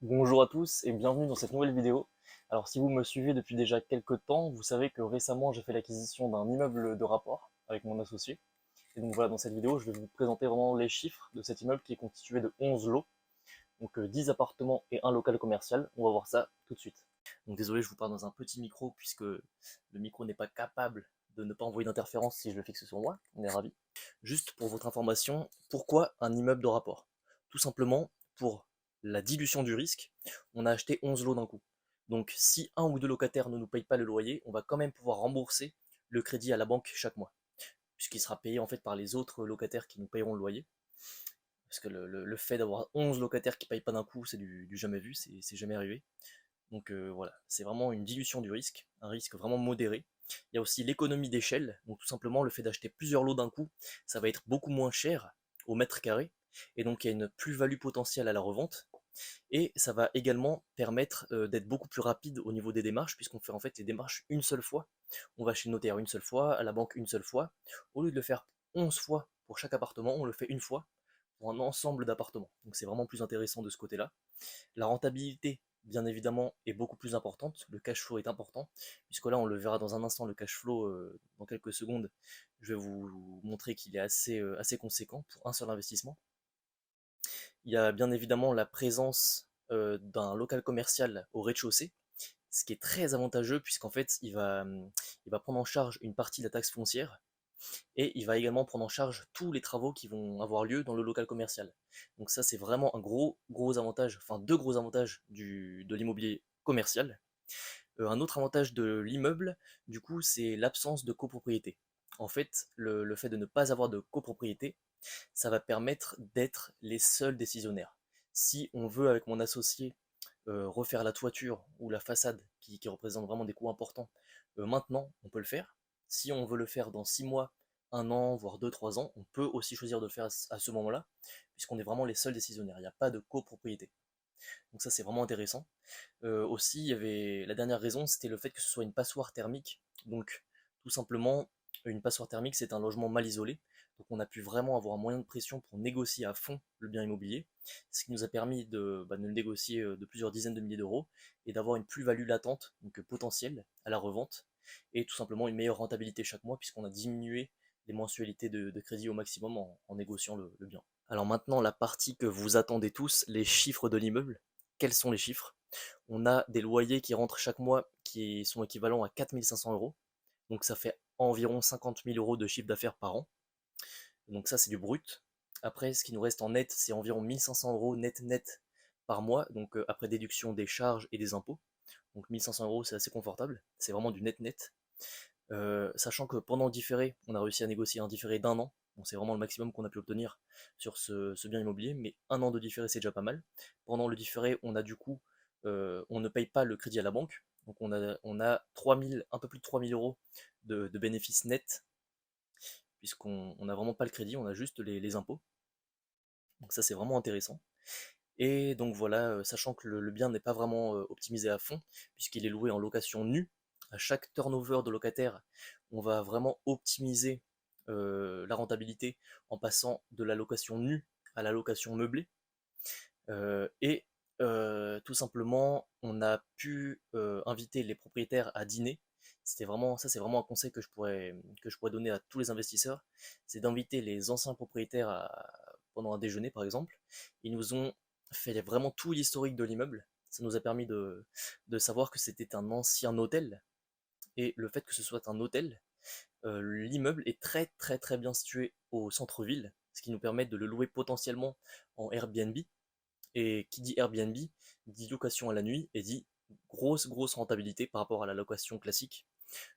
Bonjour à tous et bienvenue dans cette nouvelle vidéo. Alors si vous me suivez depuis déjà quelques temps, vous savez que récemment j'ai fait l'acquisition d'un immeuble de rapport avec mon associé. Et donc voilà, dans cette vidéo, je vais vous présenter vraiment les chiffres de cet immeuble qui est constitué de 11 lots, donc 10 appartements et un local commercial. On va voir ça tout de suite. Donc désolé, je vous parle dans un petit micro puisque le micro n'est pas capable de ne pas envoyer d'interférence si je le fixe sur moi. On est ravis. Juste pour votre information, pourquoi un immeuble de rapport? Tout simplement pour la dilution du risque. On a acheté 11 lots d'un coup. Donc si un ou deux locataires ne nous payent pas le loyer, on va quand même pouvoir rembourser le crédit à la banque chaque mois, puisqu'il sera payé en fait par les autres locataires qui nous payeront le loyer. Parce que le fait d'avoir 11 locataires qui ne payent pas d'un coup, c'est du jamais vu, c'est jamais arrivé. Donc voilà, c'est vraiment une dilution du risque, un risque vraiment modéré. Il y a aussi l'économie d'échelle, donc tout simplement le fait d'acheter plusieurs lots d'un coup, ça va être beaucoup moins cher au mètre carré, et donc il y a une plus-value potentielle à la revente, et ça va également permettre d'être beaucoup plus rapide au niveau des démarches, puisqu'on fait en fait les démarches une seule fois. On va chez le notaire une seule fois, à la banque une seule fois. Au lieu de le faire 11 fois pour chaque appartement, on le fait une fois pour un ensemble d'appartements. Donc c'est vraiment plus intéressant de ce côté-là. La rentabilité, bien évidemment, est beaucoup plus importante. Le cash flow est important, puisque là, on le verra dans un instant, le cash flow, dans quelques secondes, je vais vous montrer qu'il est assez conséquent pour un seul investissement. Il y a bien évidemment la présence d'un local commercial au rez-de-chaussée, ce qui est très avantageux, puisqu'en fait, il va prendre en charge une partie de la taxe foncière, et il va également prendre en charge tous les travaux qui vont avoir lieu dans le local commercial. Donc ça, c'est vraiment un gros avantage, enfin deux gros avantages de l'immobilier commercial. Un autre avantage de l'immeuble, du coup, c'est l'absence de copropriété. En fait, le fait de ne pas avoir de copropriété, ça va permettre d'être les seuls décisionnaires. Si on veut, avec mon associé, refaire la toiture ou la façade, qui représente vraiment des coûts importants, maintenant, on peut le faire. Si on veut le faire dans 6 mois, un an, voire 2, 3 ans, on peut aussi choisir de le faire à ce moment-là, puisqu'on est vraiment les seuls décisionnaires. Il n'y a pas de copropriété. Donc ça, c'est vraiment intéressant. Aussi, il y avait la dernière raison, c'était le fait que ce soit une passoire thermique. Donc, tout simplement, une passoire thermique, c'est un logement mal isolé. Donc, on a pu vraiment avoir un moyen de pression pour négocier à fond le bien immobilier, ce qui nous a permis de le négocier de plusieurs dizaines de milliers d'euros et d'avoir une plus-value latente, donc potentielle, à la revente, et tout simplement une meilleure rentabilité chaque mois, puisqu'on a diminué les mensualités de crédit au maximum en négociant le bien. Alors maintenant, la partie que vous attendez tous, les chiffres de l'immeuble. Quels sont les chiffres? On a des loyers qui rentrent chaque mois qui sont équivalents à 4 500 euros. Donc ça fait environ 50 000 euros de chiffre d'affaires par an. Donc ça, c'est du brut. Après, ce qui nous reste en net, c'est environ 1500 euros net par mois. Donc après déduction des charges et des impôts. Donc 1500 euros, c'est assez confortable. C'est vraiment du net. Sachant que pendant le différé, on a réussi à négocier un différé d'un an. Donc c'est vraiment le maximum qu'on a pu obtenir sur ce bien immobilier, mais un an de différé c'est déjà pas mal. Pendant le différé, on a du coup, on ne paye pas le crédit à la banque, donc on a 3000, un peu plus de 3000 euros de bénéfices nets, puisqu'on n'a vraiment pas le crédit, on a juste les impôts. Donc ça c'est vraiment intéressant. Et donc voilà, sachant que le bien n'est pas vraiment optimisé à fond, puisqu'il est loué en location nue, à chaque turnover de locataire, on va vraiment optimiser la rentabilité en passant de la location nue à la location meublée. Et tout simplement, on a pu inviter les propriétaires à dîner. Ça c'est vraiment un conseil que je pourrais donner à tous les investisseurs, c'est d'inviter les anciens propriétaires pendant un déjeuner par exemple. Ils nous ont fait vraiment tout l'historique de l'immeuble. Ça nous a permis de savoir que c'était un ancien hôtel. Et le fait que ce soit un hôtel, l'immeuble est très bien situé au centre-ville, ce qui nous permet de le louer potentiellement en Airbnb. Et qui dit Airbnb dit location à la nuit et dit grosse rentabilité par rapport à la location classique.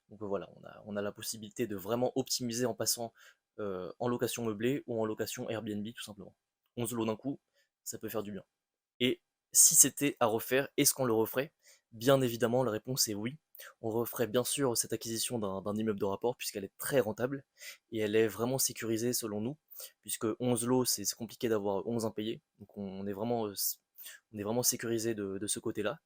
Donc voilà, on a la possibilité de vraiment optimiser en passant en location meublée ou en location Airbnb tout simplement. 11 lots d'un coup, ça peut faire du bien. Et si c'était à refaire, est-ce qu'on le referait? Bien évidemment, la réponse est oui. On referait bien sûr cette acquisition d'un immeuble de rapport puisqu'elle est très rentable et elle est vraiment sécurisée selon nous, puisque 11 lots, c'est compliqué d'avoir 11 impayés. Donc on est vraiment sécurisé de ce côté-là.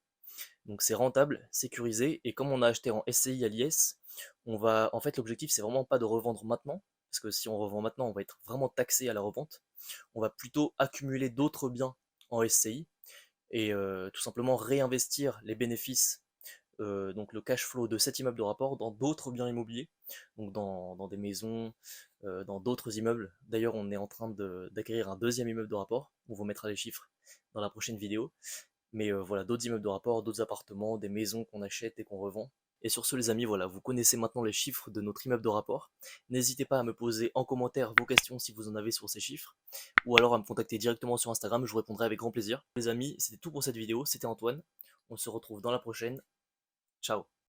Donc c'est rentable, sécurisé, et comme on a acheté en SCI à l'IS, en fait l'objectif c'est vraiment pas de revendre maintenant, parce que si on revend maintenant, on va être vraiment taxé à la revente. On va plutôt accumuler d'autres biens en SCI, et tout simplement réinvestir les bénéfices, donc le cash flow de cet immeuble de rapport dans d'autres biens immobiliers, donc dans des maisons, dans d'autres immeubles. D'ailleurs, on est en train d'acquérir un deuxième immeuble de rapport, on vous mettra les chiffres dans la prochaine vidéo. Mais voilà, d'autres immeubles de rapport, d'autres appartements, des maisons qu'on achète et qu'on revend. Et sur ce les amis, voilà, vous connaissez maintenant les chiffres de notre immeuble de rapport. N'hésitez pas à me poser en commentaire vos questions si vous en avez sur ces chiffres, ou alors à me contacter directement sur Instagram, je vous répondrai avec grand plaisir. Les amis, c'était tout pour cette vidéo, c'était Antoine, on se retrouve dans la prochaine, ciao.